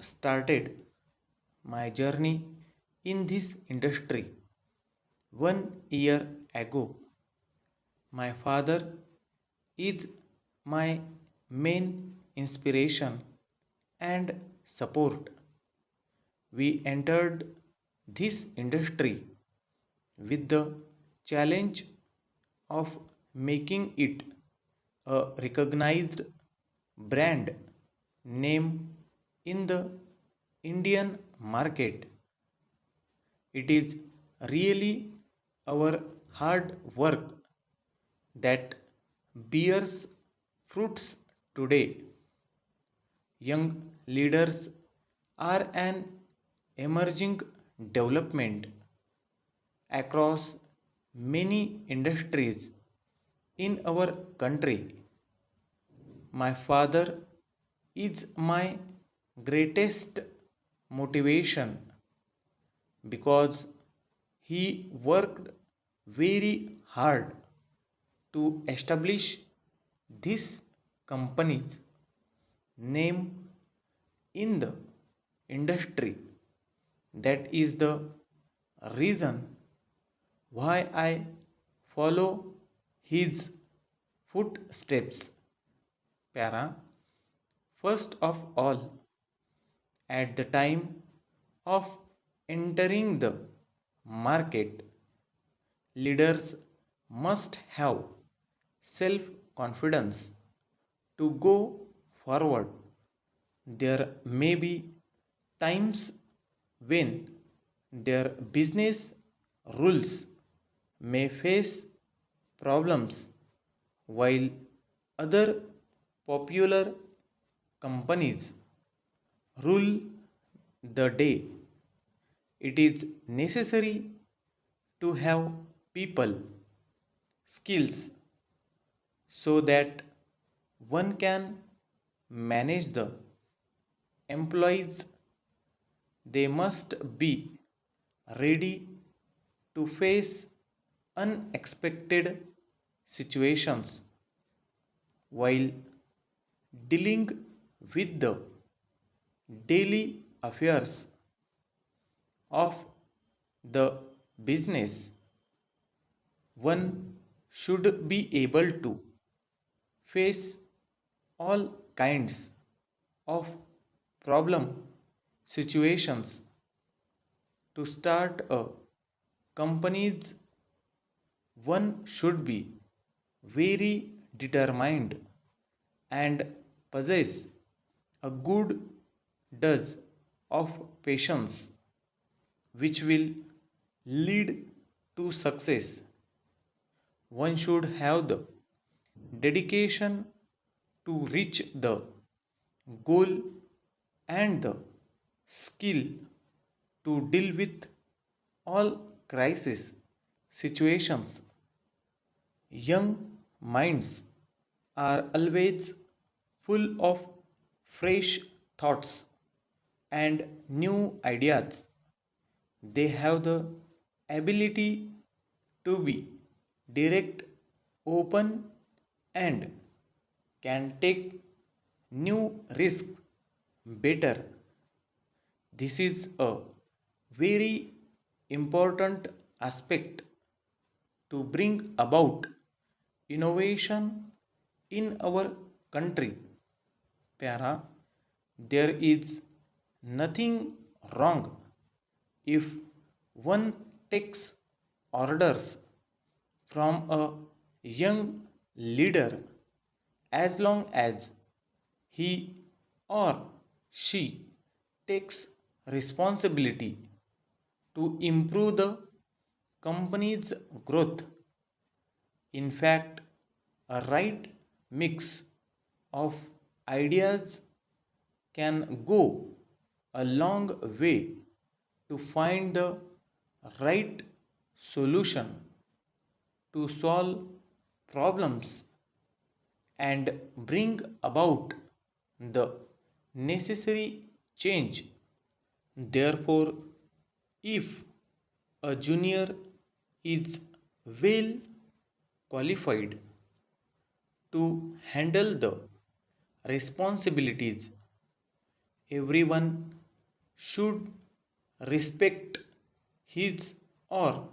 started my journey in this industry 1 year ago. My father is my main inspiration and support. We entered this industry with the challenge of making it a recognized brand name in the Indian market. It is really our hard work that bears fruits today. Young leaders are an emerging development across many industries in our country. My father is my greatest motivation because he worked very hard to establish this company's name in the industry. That is the reason why I follow his footsteps. Para, first of all, at the time of entering the market, leaders must have self confidence to go forward. There may be times when their business rules may face problems while other popular companies rule the day. It is necessary to have people skills so that one can manage the employees. They must be ready to face unexpected situations while dealing with the daily affairs of the business. One should be able to face all kinds of problem situations. To start a company's, one should be very determined and possess a good dose of patience, which will lead to success. One should have the dedication to reach the goal and the skill to deal with all crisis situations. Young minds are always full of fresh thoughts and new ideas. They have the ability to be direct, open, and can take new risks better. This is a very important aspect to bring about innovation in our country. Para, there is nothing wrong if one takes orders from a young leader as long as he or she takes responsibility to improve the company's growth. In fact, a right mix of ideas can go a long way to find the right solution to solve problems and bring about the necessary change. Therefore, if a junior is well qualified to handle the responsibilities Everyone should respect his or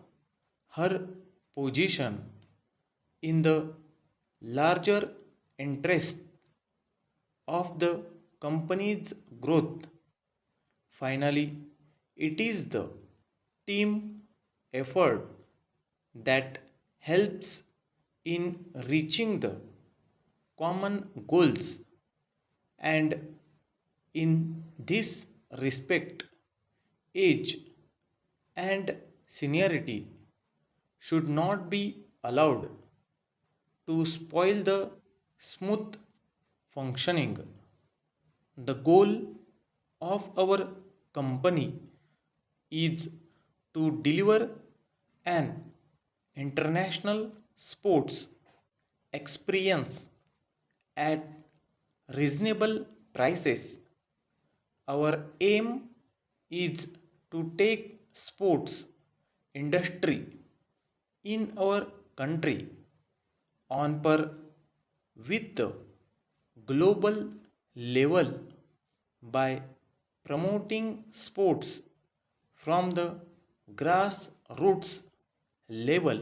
her position in the larger interest of the company's growth. Finally, it is the team effort that helps in reaching the common goals, and in this respect, age and seniority should not be allowed to spoil the smooth functioning. The goal of our company is to deliver an international sports experience at reasonable prices. Our aim is to take sports industry in our country on par with the global level by promoting sports from the grassroots level.